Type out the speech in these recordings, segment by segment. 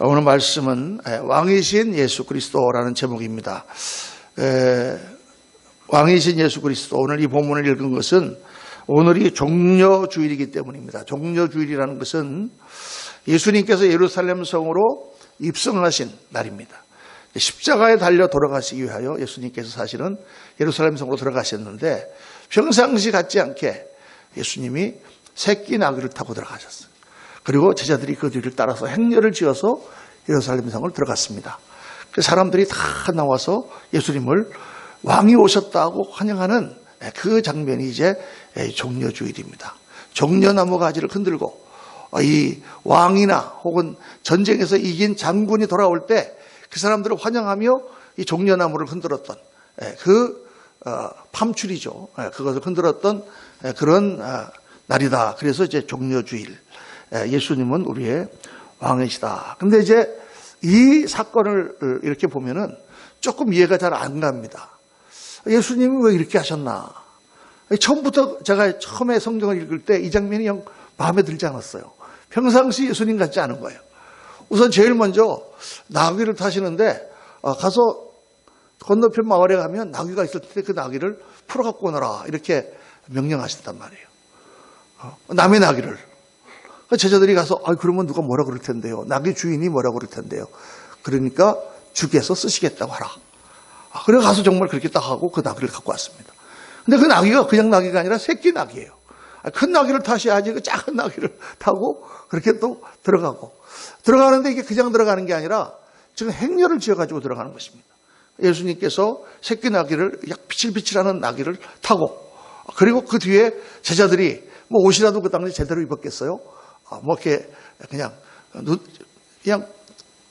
오늘 말씀은 왕이신 예수 그리스도라는 제목입니다. 왕이신 예수 그리스도, 오늘 이 본문을 읽은 것은 오늘이 종려주일이기 때문입니다. 종려주일이라는 것은 예수님께서 예루살렘 성으로 입성하신 날입니다. 십자가에 달려 돌아가시기 위하여 예수님께서 사실은 예루살렘 성으로 들어가셨는데 평상시 같지 않게 예수님이 새끼 나귀를 타고 들어가셨어요. 그리고 제자들이 그 뒤를 따라서 행렬을 지어서 예루살렘 성을 들어갔습니다. 그 사람들이 다 나와서 예수님을 왕이 오셨다고 환영하는 그 장면이 이제 종려주일입니다. 종려나무 가지를 흔들고 이 왕이나 혹은 전쟁에서 이긴 장군이 돌아올 때 그 사람들을 환영하며 이 종려나무를 흔들었던 그 팜추리죠. 그것을 흔들었던 그런 날이다. 그래서 이제 종려주일. 예수님은 우리의 왕이시다. 근데 이제 이 사건을 이렇게 보면은 조금 이해가 잘 안 갑니다. 예수님이 왜 이렇게 하셨나? 처음부터 제가 처음에 성경을 읽을 때 이 장면이 영 마음에 들지 않았어요. 평상시 예수님 같지 않은 거예요. 우선 제일 먼저 나귀를 타시는데 가서 건너편 마을에 가면 나귀가 있을 때 그 나귀를 풀어 갖고 오너라 이렇게 명령하신단 말이에요. 남의 나귀를. 제자들이 가서 그러면 누가 뭐라 그럴 텐데요. 나귀 주인이 뭐라 그럴 텐데요. 그러니까 주께서 쓰시겠다고 하라. 그래 가서 정말 그렇게 딱 하고 그 나귀를 갖고 왔습니다. 근데 그 나귀가 그냥 나귀가 아니라 새끼 나귀예요. 큰 나귀를 타셔야지 그 작은 나귀를 타고 그렇게 또 들어가는데 이게 그냥 들어가는 게 아니라 지금 행렬을 지어가지고 들어가는 것입니다. 예수님께서 새끼 나귀를 약 비칠비칠하는 나귀를 타고 그리고 그 뒤에 제자들이 뭐 옷이라도 그 당시 제대로 입었겠어요? 뭐 이렇게 그냥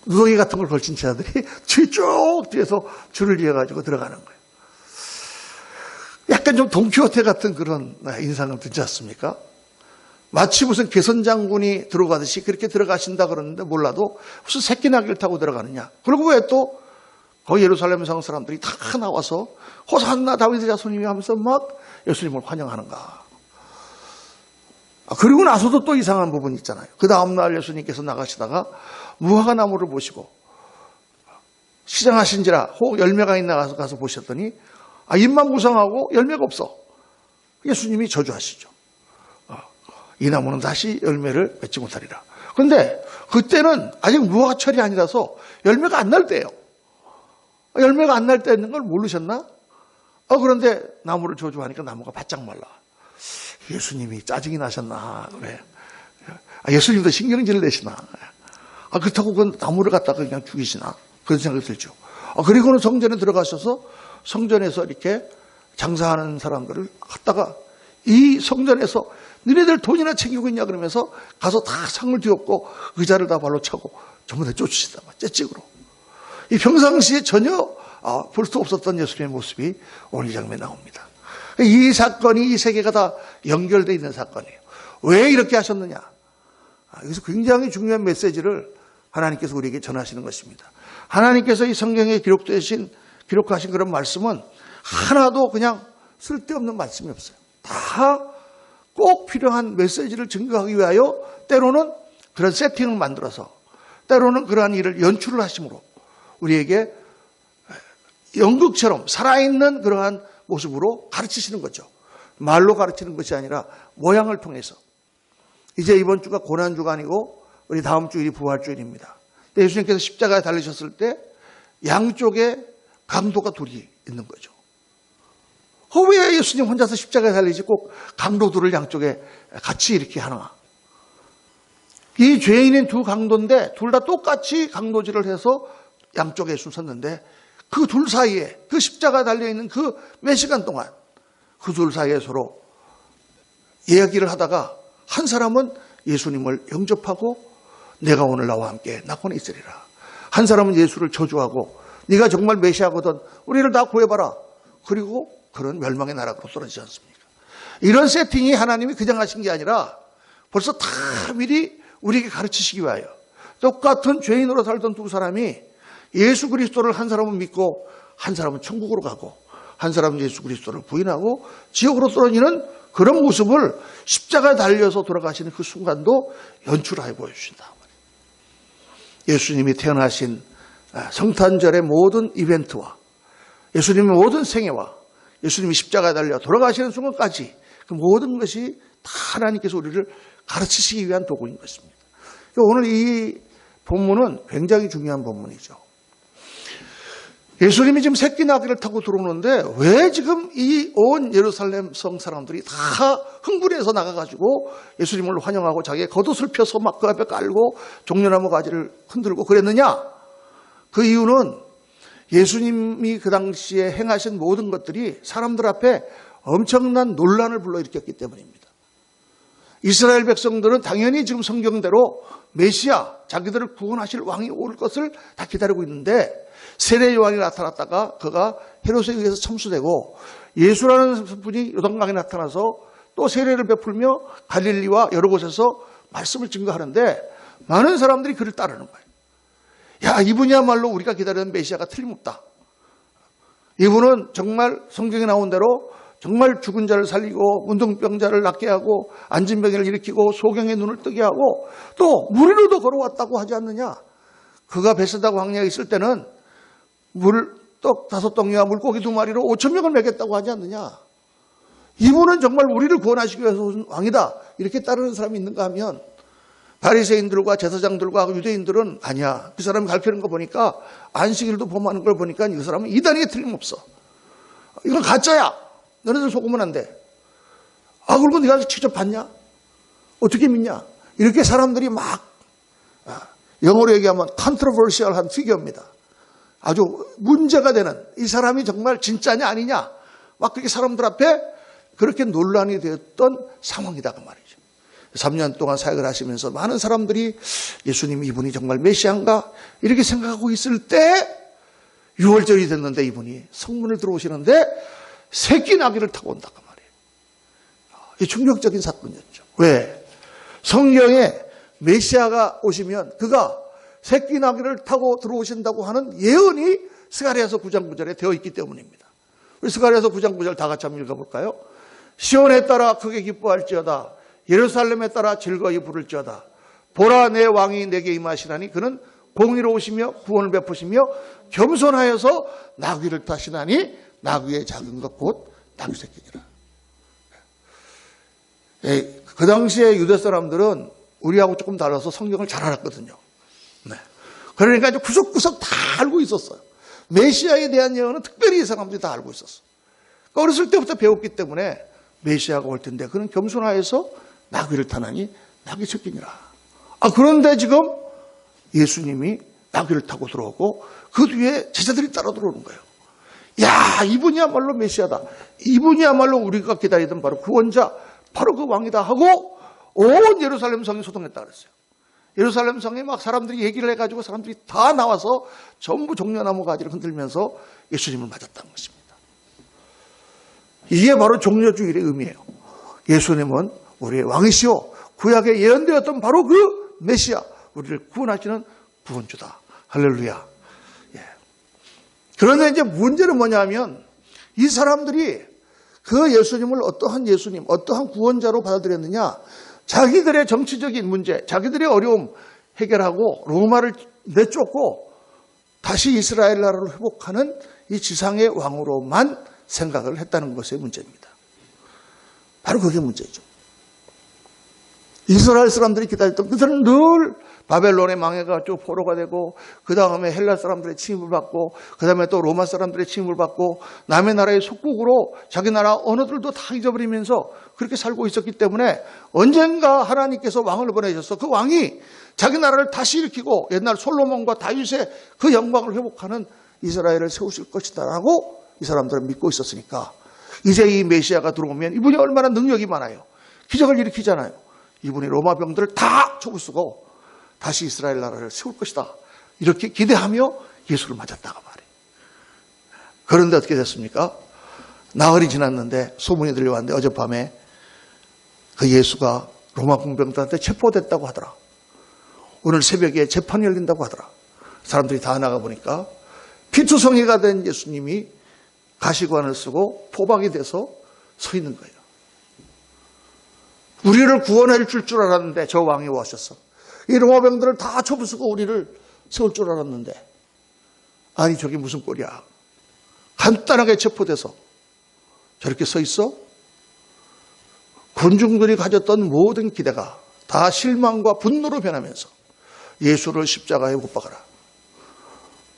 누더기 같은 걸 걸친 제자들이 쭉 뒤에서 줄을 이어가지고 들어가는 거예요. 약간 좀 돈키호테 같은 그런 인상을 듣지 않습니까? 마치 무슨 개선장군이 들어가듯이 그렇게 들어가신다 그러는데 몰라도 무슨 새끼 나귀를 타고 들어가느냐. 그리고 왜 또 거기 예루살렘 성 사람들이 다 나와서 호산나 다윗의 자손이며 하면서 막 예수님을 환영하는가. 그리고 나서도 또 이상한 부분이 있잖아요. 그 다음날 예수님께서 나가시다가 무화과 나무를 보시고 시장하신지라 혹 열매가 있나 가서 보셨더니 잎만 무성하고 열매가 없어. 예수님이 저주하시죠. 이 나무는 다시 열매를 맺지 못하리라. 그런데 그때는 아직 무화과철이 아니라서 열매가 안 날 때예요. 열매가 안 날 때인 걸 모르셨나? 그런데 나무를 저주하니까 나무가 바짝 말라. 예수님이 짜증이 나셨나? 왜? 예수님도 신경질을 내시나? 그렇다고 그 나무를 갖다가 그냥 죽이시나? 그런 생각이 들죠. 그리고는 성전에 들어가셔서 성전에서 이렇게 장사하는 사람들을 갖다가 이 성전에서 너네들 돈이나 챙기고 있냐 그러면서 가서 다 상을 뒤엎고 의자를 다 발로 차고 전부 다 쫓으시다. 째찍으로. 이 평상시에 전혀 볼 수 없었던 예수님의 모습이 오늘 이 장면에 나옵니다. 이 사건이 이 세계가 다 연결되어 있는 사건이에요. 왜 이렇게 하셨느냐? 여기서 굉장히 중요한 메시지를 하나님께서 우리에게 전하시는 것입니다. 하나님께서 이 성경에 기록하신 그런 말씀은 하나도 그냥 쓸데없는 말씀이 없어요. 다 꼭 필요한 메시지를 증거하기 위하여 때로는 그런 세팅을 만들어서 때로는 그러한 일을 연출을 하심으로 우리에게 연극처럼 살아있는 그러한 모습으로 가르치시는 거죠. 말로 가르치는 것이 아니라 모양을 통해서. 이제 이번 주가 고난주가 아니고 우리 다음 주일이 부활주일입니다. 예수님께서 십자가에 달리셨을 때 양쪽에 강도가 둘이 있는 거죠. 왜 예수님 혼자서 십자가에 달리지 꼭 강도들을 양쪽에 같이 이렇게 하나? 이 죄인인 두 강도인데 둘 다 똑같이 강도질을 해서 양쪽에 섰는데 그 둘 사이에 그 십자가에 달려있는 그 몇 시간 동안 그 둘 사이에 서로 이야기를 하다가 한 사람은 예수님을 영접하고 내가 오늘 나와 함께 낙원에 있으리라. 한 사람은 예수를 저주하고 네가 정말 메시아거든 우리를 다 구해봐라. 그리고 그런 멸망의 나락으로 쏟아지지 않습니까? 이런 세팅이 하나님이 그냥 하신 게 아니라 벌써 다 미리 우리에게 가르치시기 위하여 똑같은 죄인으로 살던 두 사람이 예수 그리스도를 한 사람은 믿고 한 사람은 천국으로 가고 한 사람은 예수 그리스도를 부인하고 지옥으로 떨어지는 그런 모습을 십자가에 달려서 돌아가시는 그 순간도 연출하여 보여주신다. 예수님이 태어나신 성탄절의 모든 이벤트와 예수님의 모든 생애와 예수님이 십자가에 달려 돌아가시는 순간까지 그 모든 것이 다 하나님께서 우리를 가르치시기 위한 도구인 것입니다. 오늘 이 본문은 굉장히 중요한 본문이죠. 예수님이 지금 새끼 나귀를 타고 들어오는데 왜 지금 이 온 예루살렘 성 사람들이 다 흥분해서 나가가지고 예수님을 환영하고 자기의 겉옷을 펴서 막 그 앞에 깔고 종려나무 가지를 흔들고 그랬느냐? 그 이유는 예수님이 그 당시에 행하신 모든 것들이 사람들 앞에 엄청난 논란을 불러일으켰기 때문입니다. 이스라엘 백성들은 당연히 지금 성경대로 메시아, 자기들을 구원하실 왕이 올 것을 다 기다리고 있는데 세례 요한이 나타났다가 그가 헤롯에 의해서 참수되고 예수라는 분이 요단강에 나타나서 또 세례를 베풀며 갈릴리와 여러 곳에서 말씀을 증거하는데 많은 사람들이 그를 따르는 거예요. 야, 이분이야말로 우리가 기다리는 메시아가 틀림없다. 이분은 정말 성경에 나온 대로 정말 죽은 자를 살리고 문둥병자를 낫게 하고 안진병을 일으키고 소경의 눈을 뜨게 하고 또 무리로도 걸어왔다고 하지 않느냐. 그가 베세다 광야에 있을 때는 떡 5덩이와 물고기 2마리로 5,000명을 먹였다고 하지 않느냐. 이분은 정말 우리를 구원하시기 위해서 온 왕이다. 이렇게 따르는 사람이 있는가 하면 바리새인들과 제사장들과 유대인들은 아니야. 그 사람이 가르치는 거 보니까 안식일도 범하는 걸 보니까 이 사람은 이단이게 틀림없어. 이건 가짜야. 너네들 속으면 안 돼. 그리고 네가 직접 봤냐? 어떻게 믿냐? 이렇게 사람들이 막 영어로 얘기하면 controversial한 피규어입니다. 아주 문제가 되는 이 사람이 정말 진짜냐 아니냐 막 그렇게 사람들 앞에 그렇게 논란이 되었던 상황이다 그 말이죠. 3년 동안 사역을 하시면서 많은 사람들이 예수님 이분이 정말 메시아인가 이렇게 생각하고 있을 때 6월절이 됐는데 이분이 성문을 들어오시는데 새끼 나귀를 타고 온다 그 말이에요. 이 충격적인 사건이었죠. 왜? 성경에 메시아가 오시면 그가 새끼 나귀를 타고 들어오신다고 하는 예언이 스가랴서 9장 9절에 되어 있기 때문입니다. 우리 스가랴서 9장 9절 다 같이 한번 읽어볼까요? 시온에 따라 크게 기뻐할지어다. 예루살렘에 따라 즐거이 부를지어다. 보라 내 왕이 내게 임하시나니 그는 공의로우시며 구원을 베푸시며 겸손하여서 나귀를 타시나니 나귀의 작은 것 곧 나귀 새끼니라. 그 당시에 유대 사람들은 우리하고 조금 달라서 성경을 잘 알았거든요. 네. 그러니까 이제 구석구석 다 알고 있었어요. 메시아에 대한 예언은 특별히 이 사람들이 다 알고 있었어요. 그러니까 어렸을 때부터 배웠기 때문에 메시아가 올 텐데 그는 겸손하여서 나귀를 타나니 나귀 새끼니라. 그런데 지금 예수님이 나귀를 타고 들어오고 그 뒤에 제자들이 따라 들어오는 거예요. 야, 이분이야말로 메시아다. 이분이야말로 우리가 기다리던 바로 구원자, 바로 그 왕이다 하고 온 예루살렘 성이 소동했다 그랬어요. 예루살렘 성에 막 사람들이 얘기를 해가지고 사람들이 다 나와서 전부 종려나무 가지를 흔들면서 예수님을 맞았다는 것입니다. 이게 바로 종려주일의 의미예요. 예수님은 우리의 왕이시오. 구약에 예언되었던 바로 그 메시아, 우리를 구원하시는 구원주다. 할렐루야. 예. 그런데 이제 문제는 뭐냐면 이 사람들이 그 예수님을 어떠한 예수님, 어떠한 구원자로 받아들였느냐. 자기들의 정치적인 문제, 자기들의 어려움 해결하고 로마를 내쫓고 다시 이스라엘 나라를 회복하는 이 지상의 왕으로만 생각을 했다는 것이 문제입니다. 바로 그게 문제죠. 이스라엘 사람들이 기다렸던 그들은 늘 바벨론의 망해가지고 포로가 되고 그 다음에 헬라 사람들의 침입을 받고 그 다음에 또 로마 사람들의 침입을 받고 남의 나라의 속국으로 자기 나라 언어들도 다 잊어버리면서 그렇게 살고 있었기 때문에 언젠가 하나님께서 왕을 보내셔서 그 왕이 자기 나라를 다시 일으키고 옛날 솔로몬과 다윗의 그 영광을 회복하는 이스라엘을 세우실 것이다라고 이 사람들은 믿고 있었으니까 이제 이 메시아가 들어오면 이분이 얼마나 능력이 많아요. 기적을 일으키잖아요. 이분이 로마 병들을 다 쳐부수고 다시 이스라엘 나라를 세울 것이다. 이렇게 기대하며 예수를 맞았다가 말이에요. 그런데 어떻게 됐습니까? 나흘이 지났는데 소문이 들려왔는데 어젯밤에 그 예수가 로마 군병들한테 체포됐다고 하더라. 오늘 새벽에 재판이 열린다고 하더라. 사람들이 다 나가보니까 피투성이가 된 예수님이 가시관을 쓰고 포박이 돼서 서 있는 거예요. 우리를 구원해 줄 알았는데 저 왕이 오셨어. 이 로마 병들을 다 쳐부수고 우리를 세울 줄 알았는데 아니 저게 무슨 꼴이야. 간단하게 체포돼서 저렇게 서 있어? 군중들이 가졌던 모든 기대가 다 실망과 분노로 변하면서 예수를 십자가에 못 박아라.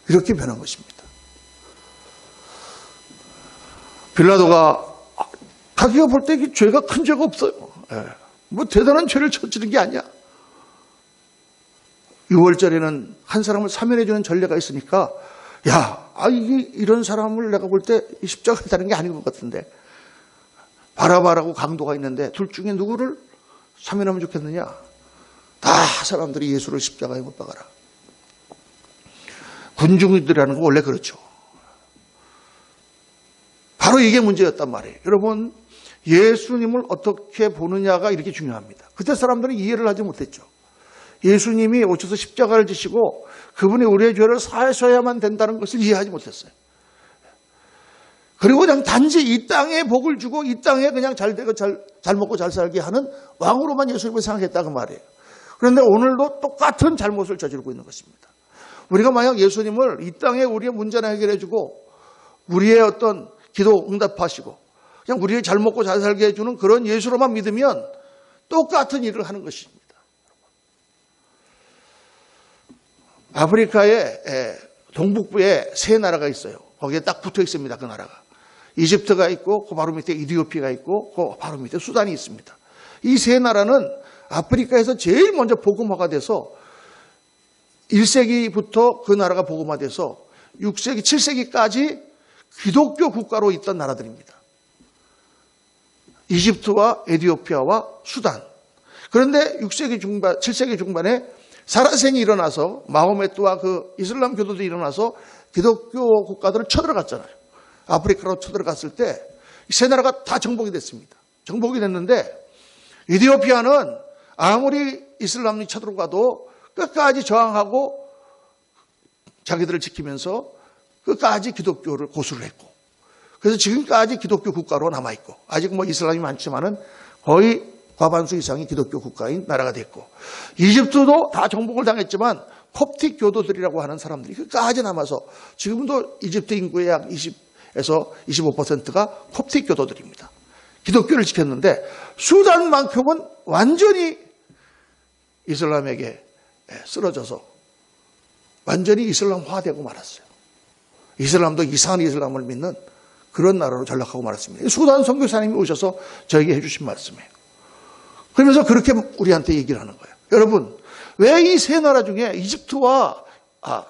이렇게 변한 것입니다. 빌라도가 자기가 볼 때 죄가 큰 죄가 없어요. 뭐 대단한 죄를 저지른 게 아니야. 6월절에는 한 사람을 사면해주는 전례가 있으니까 이런 사람을 내가 볼 때 십자가에 다는 게 아닌 것 같은데 바라바라고 강도가 있는데 둘 중에 누구를 사면하면 좋겠느냐. 다 사람들이 예수를 십자가에 못 박아라. 군중들이라는 거 원래 그렇죠. 바로 이게 문제였단 말이에요. 여러분, 예수님을 어떻게 보느냐가 이렇게 중요합니다. 그때 사람들은 이해를 하지 못했죠. 예수님이 오셔서 십자가를 지시고 그분이 우리의 죄를 사하셔야만 된다는 것을 이해하지 못했어요. 그리고 그냥 단지 이 땅에 복을 주고 이 땅에 그냥 잘 되고 잘 먹고 잘 살게 하는 왕으로만 예수님을 생각했다 그 말이에요. 그런데 오늘도 똑같은 잘못을 저지르고 있는 것입니다. 우리가 만약 예수님을 이 땅에 우리의 문제나 해결해 주고 우리의 어떤 기도 응답하시고 그냥 우리의 잘 먹고 잘 살게 해주는 그런 예수로만 믿으면 똑같은 일을 하는 것입니다. 아프리카의 동북부에 세 나라가 있어요. 거기에 딱 붙어 있습니다. 그 나라가. 이집트가 있고 그 바로 밑에 이디오피아가 있고 그 바로 밑에 수단이 있습니다. 이 세 나라는 아프리카에서 제일 먼저 복음화가 돼서 1세기부터 그 나라가 복음화돼서 6세기, 7세기까지 기독교 국가로 있던 나라들입니다. 이집트와 에티오피아와 수단. 그런데 6세기 중반, 7세기 중반에 사라센이 일어나서 마호메트와 그 이슬람 교도들이 일어나서 기독교 국가들을 쳐들어갔잖아요. 아프리카로 쳐들어갔을 때 세 나라가 다 정복이 됐습니다. 정복이 됐는데 에티오피아는 아무리 이슬람이 쳐들어가도 끝까지 저항하고 자기들을 지키면서 끝까지 기독교를 고수를 했고 그래서 지금까지 기독교 국가로 남아있고 아직 뭐 이슬람이 많지만은 거의 과반수 이상이 기독교 국가인 나라가 됐고 이집트도 다 정복을 당했지만 콥틱 교도들이라고 하는 사람들이 끝까지 남아서 지금도 이집트 인구의 약 20에서 25%가 콥틱 교도들입니다. 기독교를 지켰는데 수단만큼은 완전히 이슬람에게 쓰러져서 완전히 이슬람화되고 말았어요. 이슬람도 이상한 이슬람을 믿는 그런 나라로 전락하고 말았습니다. 수단 선교사님이 오셔서 저에게 해주신 말씀이에요. 그러면서 그렇게 우리한테 얘기를 하는 거예요. 여러분, 왜 이 세 나라 중에 이집트와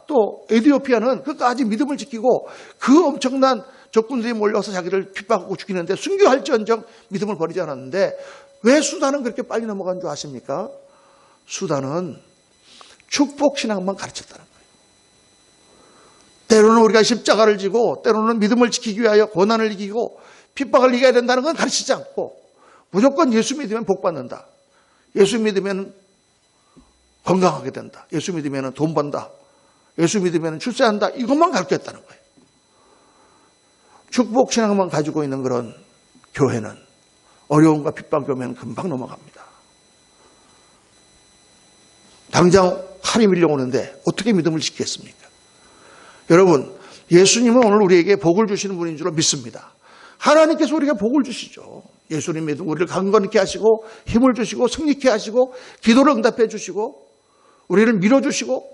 또 에티오피아는 끝까지 믿음을 지키고 그 엄청난 적군들이 몰려서 자기를 핍박하고 죽이는데 순교할지언정 믿음을 버리지 않았는데 왜 수단은 그렇게 빨리 넘어간 줄 아십니까? 수단은 축복신앙만 가르쳤다는 거예요. 때로는 우리가 십자가를 지고 때로는 믿음을 지키기 위하여 고난을 이기고 핍박을 이겨야 된다는 건 가르치지 않고 무조건 예수 믿으면 복 받는다. 예수 믿으면 건강하게 된다. 예수 믿으면 돈 번다. 예수 믿으면 출세한다. 이것만 가르쳤다는 거예요. 축복신앙만 가지고 있는 그런 교회는 어려움과 핍박이 오면 금방 넘어갑니다. 당장 칼이 밀려오는데 어떻게 믿음을 지키겠습니까? 여러분, 예수님은 오늘 우리에게 복을 주시는 분인 줄 믿습니다. 하나님께서 우리에게 복을 주시죠. 예수님 믿음 우리를 강건케 하시고 힘을 주시고 승리케 하시고 기도를 응답해 주시고 우리를 밀어주시고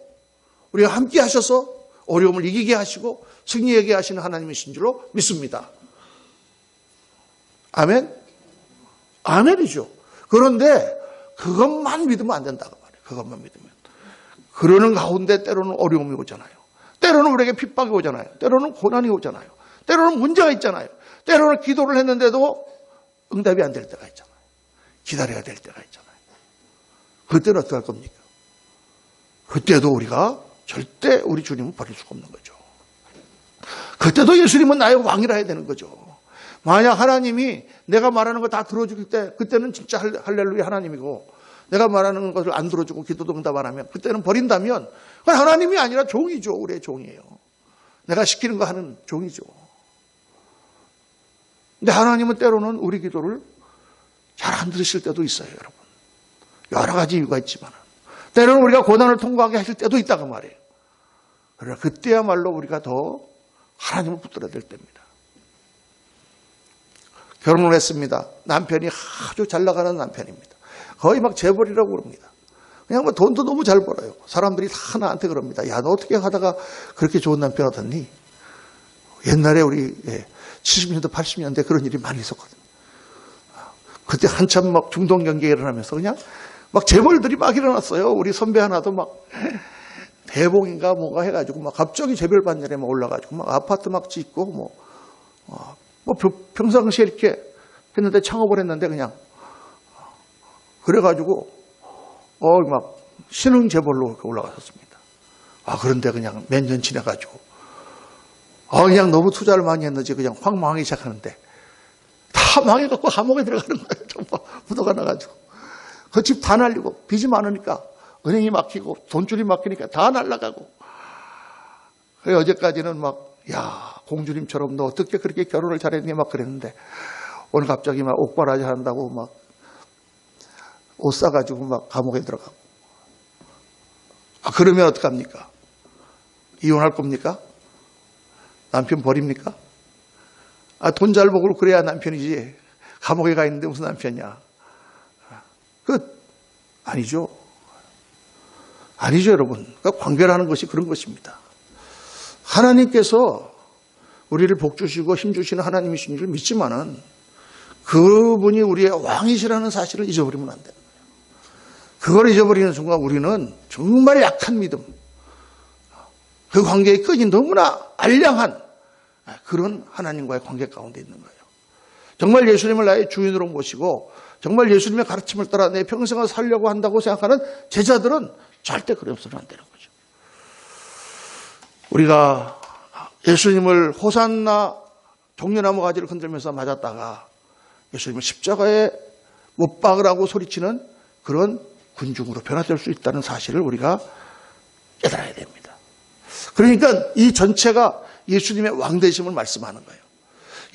우리가 함께 하셔서 어려움을 이기게 하시고 승리하게 하시는 하나님이신 줄로 믿습니다. 아멘? 아멘이죠. 그런데 그것만 믿으면 안 된다고 말해요. 그것만 믿으면. 그러는 가운데 때로는 어려움이 오잖아요. 때로는 우리에게 핍박이 오잖아요. 때로는 고난이 오잖아요. 때로는 문제가 있잖아요. 때로는 기도를 했는데도 응답이 안 될 때가 있잖아요. 기다려야 될 때가 있잖아요. 그때는 어떻게 할 겁니까? 그때도 우리가 절대 우리 주님을 버릴 수가 없는 거죠. 그때도 예수님은 나의 왕이라 해야 되는 거죠. 만약 하나님이 내가 말하는 거 다 들어줄 때 그때는 진짜 할렐루야 하나님이고 내가 말하는 것을 안 들어주고 기도도 응답 안 하면 그때는 버린다면 그건 하나님이 아니라 종이죠. 우리의 종이에요. 내가 시키는 거 하는 종이죠. 근데 하나님은 때로는 우리 기도를 잘 안 들으실 때도 있어요. 여러분. 여러 가지 이유가 있지만 때로는 우리가 고난을 통과하게 하실 때도 있다고 말이에요. 그러나 그때야말로 우리가 더 하나님을 붙들어야 될 때입니다. 결혼을 했습니다. 남편이 아주 잘 나가는 남편입니다. 거의 막 재벌이라고 그럽니다. 그냥 뭐 돈도 너무 잘 벌어요. 사람들이 다 나한테 그럽니다. 야, 너 어떻게 하다가 그렇게 좋은 남편 얻었니? 옛날에 우리 70년대, 80년대 그런 일이 많이 있었거든요. 그때 한참 막 중동 경기가 일어나면서 그냥 막 재벌들이 막 일어났어요. 우리 선배 하나도 막 대봉인가 뭔가 해가지고 막 갑자기 재벌 반열에 막 올라가지고 막 아파트 막 짓고 뭐 평상시에 이렇게 했는데 창업을 했는데 그냥 그래가지고 막 신흥 재벌로 올라갔었습니다. 그런데 그냥 몇 년 지나가지고 그냥 너무 투자를 많이 했는지 그냥 확 망하기 시작하는데 다 망해갖고 감옥에 들어가는 거예요. 정말 부도가 나가지고 그 집 다 날리고 빚이 많으니까 은행이 막히고 돈줄이 막히니까 다 날라가고. 그래 어제까지는 막 공주님처럼 너 어떻게 그렇게 결혼을 잘했니 막 그랬는데 오늘 갑자기 막 옥바라지 한다고 막 옷 싸가지고 막 감옥에 들어가고. 그러면 어떡합니까? 이혼할 겁니까? 남편 버립니까? 돈 잘 벌고 그래야 남편이지. 감옥에 가 있는데 무슨 남편이야. 아니죠. 아니죠, 여러분. 그러니까 관계라는 것이 그런 것입니다. 하나님께서 우리를 복주시고 힘주시는 하나님이신 줄 믿지만은 그분이 우리의 왕이시라는 사실을 잊어버리면 안 돼요. 그걸 잊어버리는 순간 우리는 정말 약한 믿음, 그 관계의 끈이 너무나 알량한 그런 하나님과의 관계 가운데 있는 거예요. 정말 예수님을 나의 주인으로 모시고 정말 예수님의 가르침을 따라 내 평생을 살려고 한다고 생각하는 제자들은 절대 그래서는 안 되는 거죠. 우리가 예수님을 호산나 종려나무 가지를 흔들면서 맞았다가 예수님을 십자가에 못 박으라고 소리치는 그런 군중으로 변화될 수 있다는 사실을 우리가 깨달아야 됩니다. 그러니까 이 전체가 예수님의 왕되심을 말씀하는 거예요.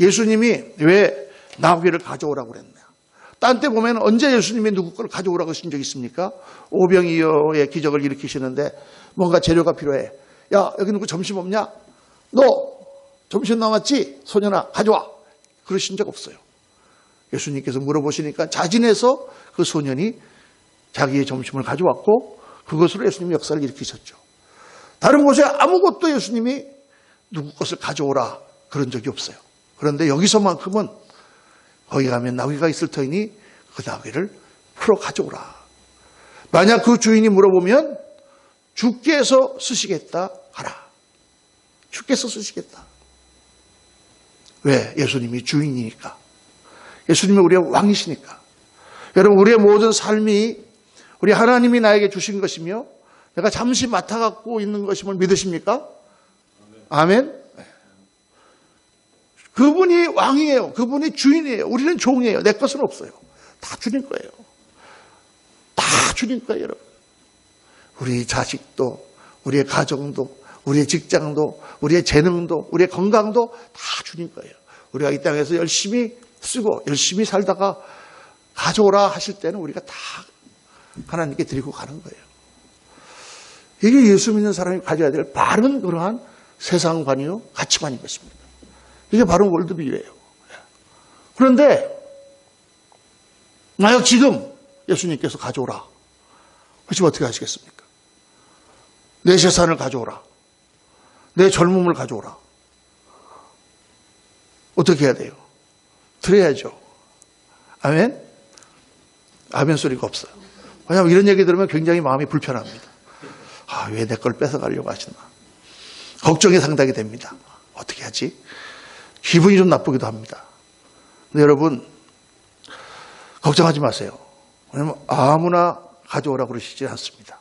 예수님이 왜 나귀를 가져오라고 그랬냐. 딴 때 보면 언제 예수님이 누구 걸 가져오라고 하신 적 있습니까? 오병이어의 기적을 일으키시는데 뭔가 재료가 필요해. 야, 여기 누구 점심 없냐? 너 점심 남았지? 소년아 가져와. 그러신 적 없어요. 예수님께서 물어보시니까 자진해서 그 소년이 자기의 점심을 가져왔고 그것으로 예수님이 역사를 일으키셨죠. 다른 곳에 아무것도 예수님이 누구 것을 가져오라 그런 적이 없어요. 그런데 여기서만큼은 거기 가면 나귀가 있을 터이니 그 나귀를 풀어 가져오라. 만약 그 주인이 물어보면 주께서 쓰시겠다 하라. 주께서 쓰시겠다. 왜? 예수님이 주인이니까. 예수님이 우리의 왕이시니까. 여러분, 우리의 모든 삶이 우리 하나님이 나에게 주신 것이며 내가 잠시 맡아갖고 있는 것임을 믿으십니까? 아멘. 그분이 왕이에요. 그분이 주인이에요. 우리는 종이에요. 내 것은 없어요. 다 주님 거예요. 다 주님 거예요, 여러분. 우리 자식도, 우리의 가정도, 우리의 직장도, 우리의 재능도, 우리의 건강도 다 주님 거예요. 우리가 이 땅에서 열심히 쓰고 열심히 살다가 가져오라 하실 때는 우리가 다 하나님께 드리고 가는 거예요. 이게 예수 믿는 사람이 가져야 될 바른 그러한 세상관이요, 가치관인 것입니다. 이게 바로 월드뷰예요. 그런데 만약 지금 예수님께서 가져오라 하시면 어떻게 하시겠습니까? 내 재산을 가져오라. 내 젊음을 가져오라. 어떻게 해야 돼요? 드려야죠. 아멘? 아멘 소리가 없어요. 왜냐하면 이런 얘기 들으면 굉장히 마음이 불편합니다. 왜 내 걸 뺏어가려고 하시나. 걱정이 상당히 됩니다. 어떻게 하지? 기분이 좀 나쁘기도 합니다. 근데 여러분, 걱정하지 마세요. 왜냐하면 아무나 가져오라고 그러시지 않습니다.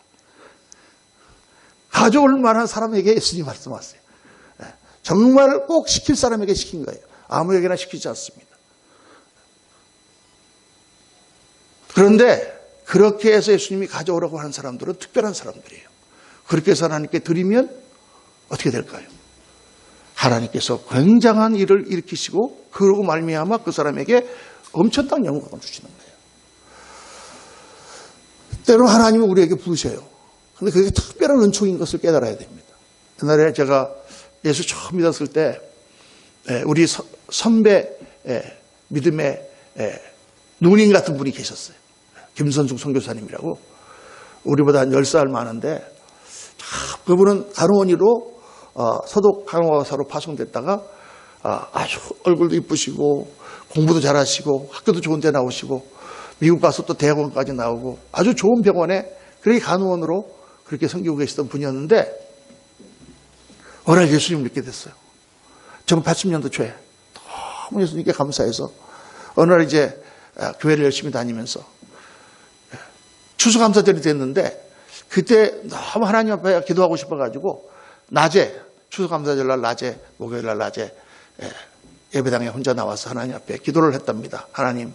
가져올 만한 사람에게 예수님 말씀하세요. 정말 꼭 시킬 사람에게 시킨 거예요. 아무에게나 시키지 않습니다. 그런데 그렇게 해서 예수님이 가져오라고 하는 사람들은 특별한 사람들이에요. 그렇게 해서 하나님께 드리면 어떻게 될까요? 하나님께서 굉장한 일을 일으키시고 그러고 말미암아 그 사람에게 엄청난 영광을 주시는 거예요. 때로 하나님은 우리에게 부으셔요. 그런데 그게 특별한 은총인 것을 깨달아야 됩니다. 그날에 제가 예수 처음 믿었을 때 우리 선배 믿음의 누님 같은 분이 계셨어요. 김선숙 선교사님이라고. 우리보다 한 10살 많은데 그분은 간호원으로 서독 간호사로 파송됐다가 아주 얼굴도 이쁘시고 공부도 잘하시고 학교도 좋은 데 나오시고 미국 가서 또 대학원까지 나오고 아주 좋은 병원에 그렇게 간호원으로 그렇게 섬기고 계시던 분이었는데 어느 날 예수님을 믿게 됐어요. 저는 80년도 초에 너무 예수님께 감사해서 어느 날 이제 교회를 열심히 다니면서 추수감사절이 됐는데 그때 너무 하나님 앞에 기도하고 싶어가지고 낮에 추수감사절 날 낮에 목요일 날 낮에 예배당에 혼자 나와서 하나님 앞에 기도를 했답니다. 하나님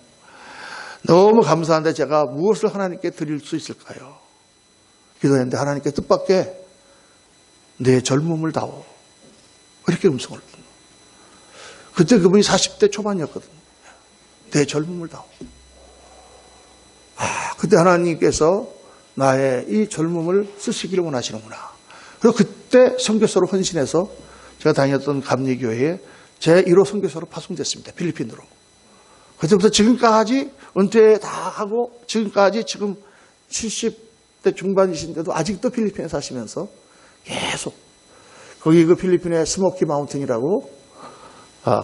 너무 감사한데 제가 무엇을 하나님께 드릴 수 있을까요? 기도했는데 하나님께 뜻밖의 내 젊음을 다오 이렇게 음성을 듣는 그때 그분이 40대 초반이었거든요. 내 젊음을 다오. 그때 하나님께서 나의 이 젊음을 쓰시기를 원하시는구나. 그리고 그때 선교사로 헌신해서 제가 다녔던 감리교회에 제1호 선교사로 파송됐습니다. 필리핀으로. 그때부터 지금까지 은퇴 다 하고 지금까지 지금 70대 중반이신데도 아직도 필리핀에 사시면서 계속 거기 그 필리핀의 스모키 마운틴이라고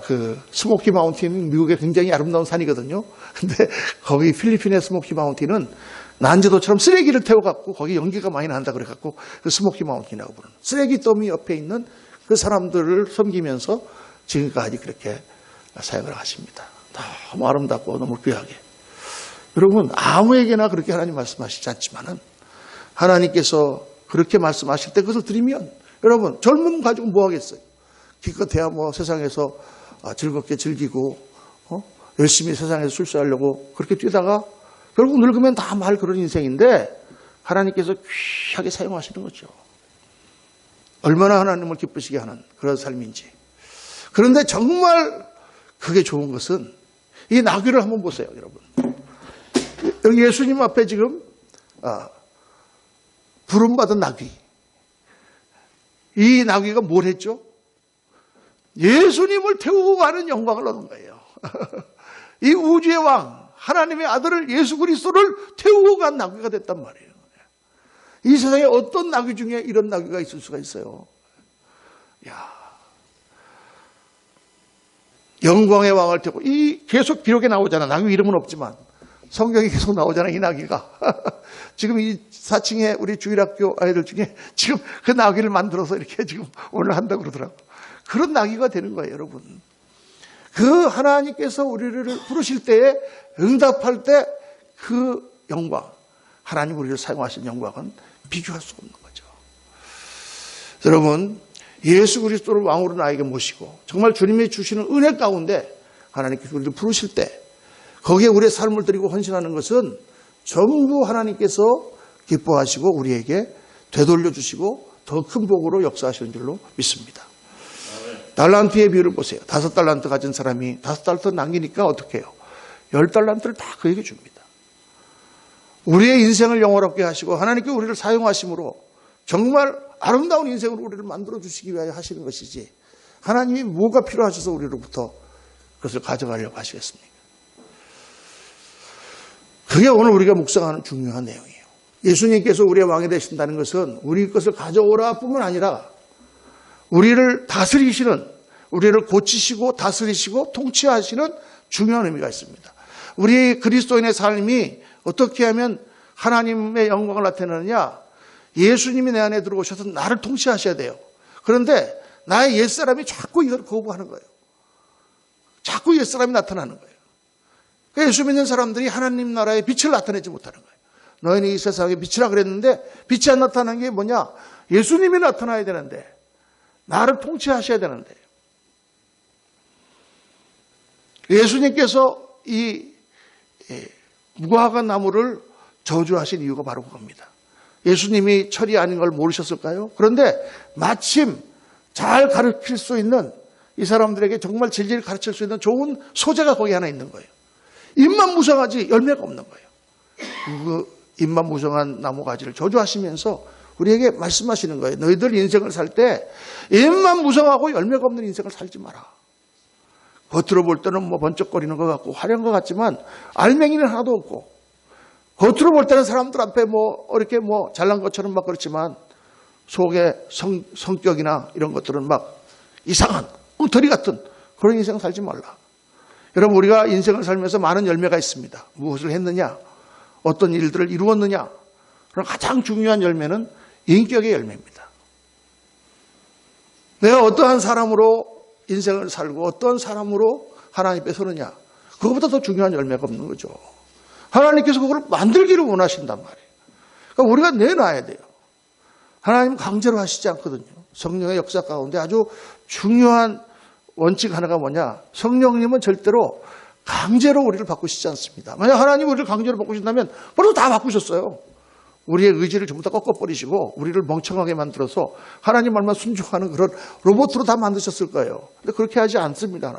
그 스모키 마운틴은 미국의 굉장히 아름다운 산이거든요. 근데 거기 필리핀의 스모키 마운틴은 난제도처럼 쓰레기를 태워갖고 거기 연기가 많이 난다 그래갖고 그 스모키 마운틴이라고 부르는 쓰레기 더미 옆에 있는 그 사람들을 섬기면서 지금까지 그렇게 사역을 하십니다. 너무 아름답고 너무 귀하게. 여러분 아무에게나 그렇게 하나님 말씀하시지 않지만은 하나님께서 그렇게 말씀하실 때 그것을 드리면 여러분 젊음 가지고 뭐 하겠어요? 기껏해야 뭐 세상에서 즐겁게 즐기고 열심히 세상에서 출세하려고 그렇게 뛰다가 결국 늙으면 다 말 그런 인생인데 하나님께서 귀하게 사용하시는 거죠. 얼마나 하나님을 기쁘시게 하는 그런 삶인지. 그런데 정말 그게 좋은 것은 이 나귀를 한번 보세요, 여러분. 여기 예수님 앞에 지금 부름받은 나귀. 이 나귀가 뭘 했죠? 예수님을 태우고 가는 영광을 얻은 거예요. 이 우주의 왕, 하나님의 아들을 예수 그리스도를 태우고 간 나귀가 됐단 말이에요. 이 세상에 어떤 나귀 중에 이런 나귀가 있을 수가 있어요. 야, 영광의 왕을 태우고 이 계속 기록에 나오잖아. 나귀 이름은 없지만 성경에 계속 나오잖아. 이 나귀가 지금 이 4층에 우리 주일학교 아이들 중에 지금 그 나귀를 만들어서 이렇게 지금 오늘 한다고 그러더라고. 그런 나귀가 되는 거예요, 여러분. 그 하나님께서 우리를 부르실 때에 응답할 때 그 영광, 하나님 우리를 사용하신 영광은 비교할 수 없는 거죠. 여러분, 예수 그리스도를 왕으로 나에게 모시고 정말 주님이 주시는 은혜 가운데 하나님께서 우리를 부르실 때 거기에 우리의 삶을 드리고 헌신하는 것은 전부 하나님께서 기뻐하시고 우리에게 되돌려 주시고 더 큰 복으로 역사하시는 줄로 믿습니다. 달란트의 비율을 보세요. 5달란트 가진 사람이 5달란트 남기니까 어떻게 해요? 10달란트를 다 그에게 줍니다. 우리의 인생을 영원롭게 하시고 하나님께 우리를 사용하심으로 정말 아름다운 인생으로 우리를 만들어 주시기 위하여 하시는 것이지 하나님이 뭐가 필요하셔서 우리로부터 그것을 가져가려고 하시겠습니까? 그게 오늘 우리가 묵상하는 중요한 내용이에요. 예수님께서 우리의 왕이 되신다는 것은 우리 것을 가져오라 뿐만 아니라 우리를 다스리시는, 우리를 고치시고 다스리시고 통치하시는 중요한 의미가 있습니다. 우리 그리스도인의 삶이 어떻게 하면 하나님의 영광을 나타내느냐? 예수님이 내 안에 들어오셔서 나를 통치하셔야 돼요. 그런데 나의 옛사람이 자꾸 이걸 거부하는 거예요. 자꾸 옛사람이 나타나는 거예요. 그러니까 예수 믿는 사람들이 하나님 나라의 빛을 나타내지 못하는 거예요. 너희는 이 세상의 빛이라 그랬는데 빛이 안 나타나는 게 뭐냐? 예수님이 나타나야 되는데 나를 통치하셔야 되는데 예수님께서 이 무화과 나무를 저주하신 이유가 바로 그겁니다. 예수님이 철이 아닌 걸 모르셨을까요? 그런데 마침 잘 가르칠 수 있는 이 사람들에게 정말 진리를 가르칠 수 있는 좋은 소재가 거기 하나 있는 거예요. 잎만 무성하지 열매가 없는 거예요. 그 잎만 무성한 나무 가지를 저주하시면서 우리에게 말씀하시는 거예요. 너희들 인생을 살 때 입만 무성하고 열매가 없는 인생을 살지 마라. 겉으로 볼 때는 뭐 번쩍거리는 것 같고 화려한 것 같지만 알맹이는 하나도 없고, 겉으로 볼 때는 사람들 앞에 뭐 이렇게 뭐 잘난 것처럼 막 그렇지만 속에 성격이나 이런 것들은 막 이상한 엉터리 같은 그런 인생 살지 말라. 여러분, 우리가 인생을 살면서 많은 열매가 있습니다. 무엇을 했느냐, 어떤 일들을 이루었느냐. 그럼 가장 중요한 열매는 인격의 열매입니다. 내가 어떠한 사람으로 인생을 살고 어떤 사람으로 하나님 앞에 서느냐, 그것보다 더 중요한 열매가 없는 거죠. 하나님께서 그걸 만들기를 원하신단 말이에요. 그러니까 우리가 내놔야 돼요. 하나님은 강제로 하시지 않거든요. 성령의 역사 가운데 아주 중요한 원칙 하나가 뭐냐, 성령님은 절대로 강제로 우리를 바꾸시지 않습니다. 만약 하나님이 우리를 강제로 바꾸신다면 벌써 다 바꾸셨어요. 우리의 의지를 전부 다 꺾어버리시고 우리를 멍청하게 만들어서 하나님 말만 순종하는 그런 로봇으로 다 만드셨을 거예요. 근데 그렇게 하지 않습니다.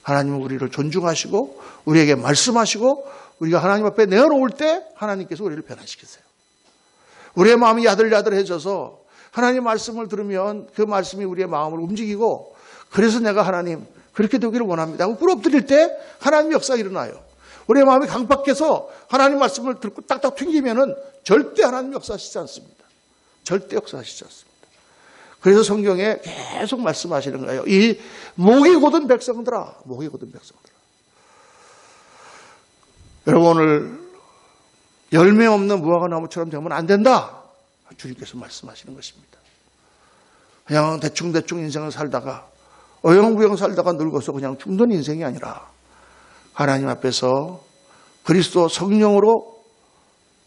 하나님은 우리를 존중하시고 우리에게 말씀하시고 우리가 하나님 앞에 내어놓을 때 하나님께서 우리를 변화시키세요. 우리의 마음이 야들야들해져서 하나님 말씀을 들으면 그 말씀이 우리의 마음을 움직이고, 그래서 내가 하나님 그렇게 되기를 원합니다 하고 부럽뜨릴 때 하나님의 역사가 일어나요. 우리의 마음이 강박해서 하나님 말씀을 듣고 딱딱 튕기면은 절대 하나님 역사하시지 않습니다. 절대 역사하시지 않습니다. 그래서 성경에 계속 말씀하시는 거예요. 이 목이 곧은 백성들아, 목이 곧은 백성들아. 여러분, 오늘 열매 없는 무화과 나무처럼 되면 안 된다. 주님께서 말씀하시는 것입니다. 그냥 대충대충 인생을 살다가 어영부영 살다가 늙어서 그냥 죽는 인생이 아니라 하나님 앞에서 그리스도 성령으로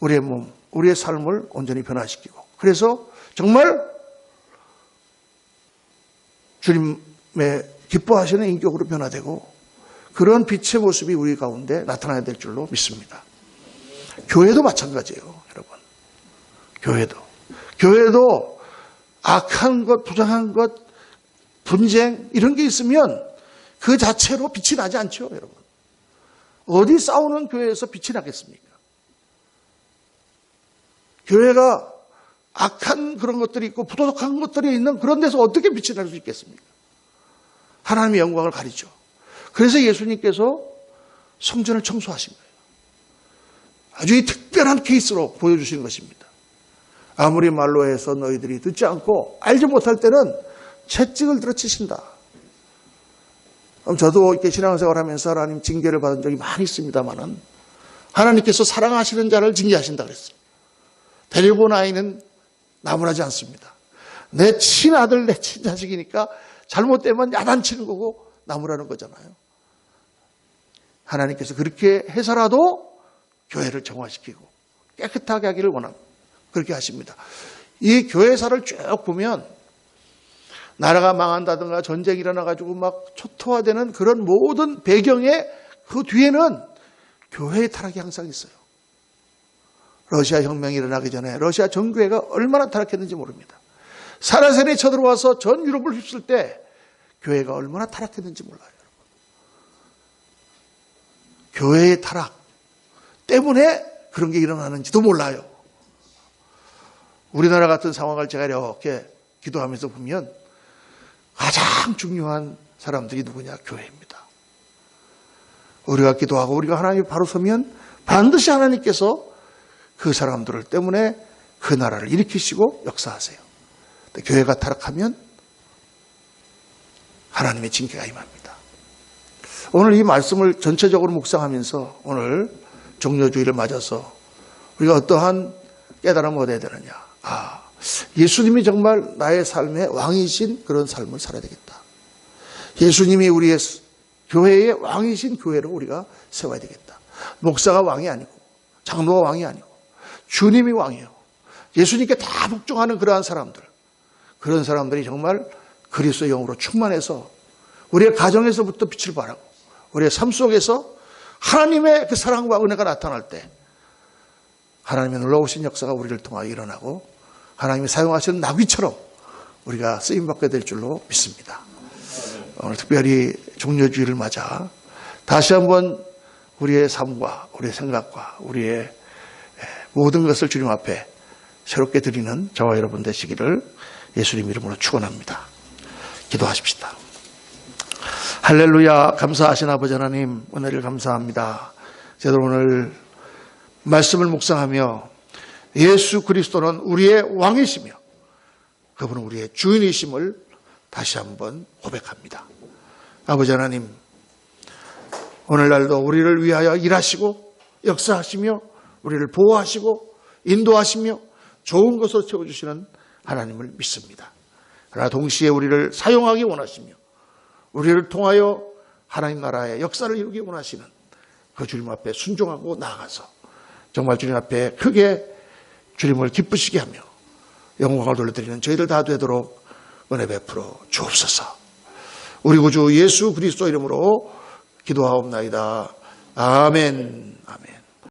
우리의 몸, 우리의 삶을 온전히 변화시키고, 그래서 정말 주님의 기뻐하시는 인격으로 변화되고 그런 빛의 모습이 우리 가운데 나타나야 될 줄로 믿습니다. 교회도 마찬가지예요, 여러분. 교회도 악한 것, 부정한 것, 분쟁 이런 게 있으면 그 자체로 빛이 나지 않죠, 여러분. 어디 싸우는 교회에서 빛이 나겠습니까? 교회가 악한 그런 것들이 있고 부도덕한 것들이 있는 그런 데서 어떻게 빛이 날 수 있겠습니까? 하나님의 영광을 가리죠. 그래서 예수님께서 성전을 청소하신 거예요. 아주 이 특별한 케이스로 보여주시는 것입니다. 아무리 말로 해서 너희들이 듣지 않고 알지 못할 때는 채찍을 들어 치신다. 저도 이렇게 신앙생활 하면서 하나님 징계를 받은 적이 많이 있습니다만은 하나님께서 사랑하시는 자를 징계하신다 그랬어요. 데리고 온 아이는 나무라지 않습니다. 내 친아들, 내 친자식이니까 잘못되면 야단치는 거고 나무라는 거잖아요. 하나님께서 그렇게 해서라도 교회를 정화시키고 깨끗하게 하기를 원합니다. 그렇게 하십니다. 이 교회사를 쭉 보면 나라가 망한다든가 전쟁이 일어나가지고 막 초토화되는 그런 모든 배경에 그 뒤에는 교회의 타락이 항상 있어요. 러시아 혁명이 일어나기 전에 러시아 정교회가 얼마나 타락했는지 모릅니다. 사라센이 쳐들어와서 전 유럽을 휩쓸 때 교회가 얼마나 타락했는지 몰라요. 교회의 타락 때문에 그런 게 일어나는지도 몰라요. 우리나라 같은 상황을 제가 이렇게 기도하면서 보면 가장 중요한 사람들이 누구냐? 교회입니다. 우리가 기도하고 우리가 하나님 바로 서면 반드시 하나님께서 그 사람들을 때문에 그 나라를 일으키시고 역사하세요. 교회가 타락하면 하나님의 징계가 임합니다. 오늘 이 말씀을 전체적으로 묵상하면서 오늘 종료주의를 맞아서 우리가 어떠한 깨달음을 얻어야 되느냐. 예수님이 정말 나의 삶의 왕이신 그런 삶을 살아야 되겠다. 예수님이 우리의 교회의 왕이신 교회로 우리가 세워야 되겠다. 목사가 왕이 아니고 장로가 왕이 아니고 주님이 왕이에요. 예수님께 다 복종하는 그러한 사람들, 그런 사람들이 정말 그리스도의 영으로 충만해서 우리의 가정에서부터 빛을 발하고 우리의 삶 속에서 하나님의 그 사랑과 은혜가 나타날 때 하나님의 놀라우신 역사가 우리를 통하여 일어나고 하나님이 사용하시는 나귀처럼 우리가 쓰임받게 될 줄로 믿습니다. 오늘 특별히 종료주의를 맞아 다시 한번 우리의 삶과 우리의 생각과 우리의 모든 것을 주님 앞에 새롭게 드리는 저와 여러분 되시기를 예수님 이름으로 축원합니다. 기도하십시다. 할렐루야. 감사하신 아버지 하나님, 은혜를 감사합니다. 저희들 오늘 말씀을 묵상하며 예수 그리스도는 우리의 왕이시며 그분은 우리의 주인이심을 다시 한번 고백합니다. 아버지 하나님, 오늘날도 우리를 위하여 일하시고 역사하시며 우리를 보호하시고 인도하시며 좋은 것으로 채워주시는 하나님을 믿습니다. 그러나 동시에 우리를 사용하기 원하시며 우리를 통하여 하나님 나라의 역사를 이루기 원하시는 그 주님 앞에 순종하고 나아가서 정말 주님 앞에 크게 주님을 기쁘시게 하며 영광을 돌려드리는 저희들 다 되도록 은혜 베풀어 주옵소서. 우리 구주 예수 그리스도 이름으로 기도하옵나이다. 아멘. 아멘.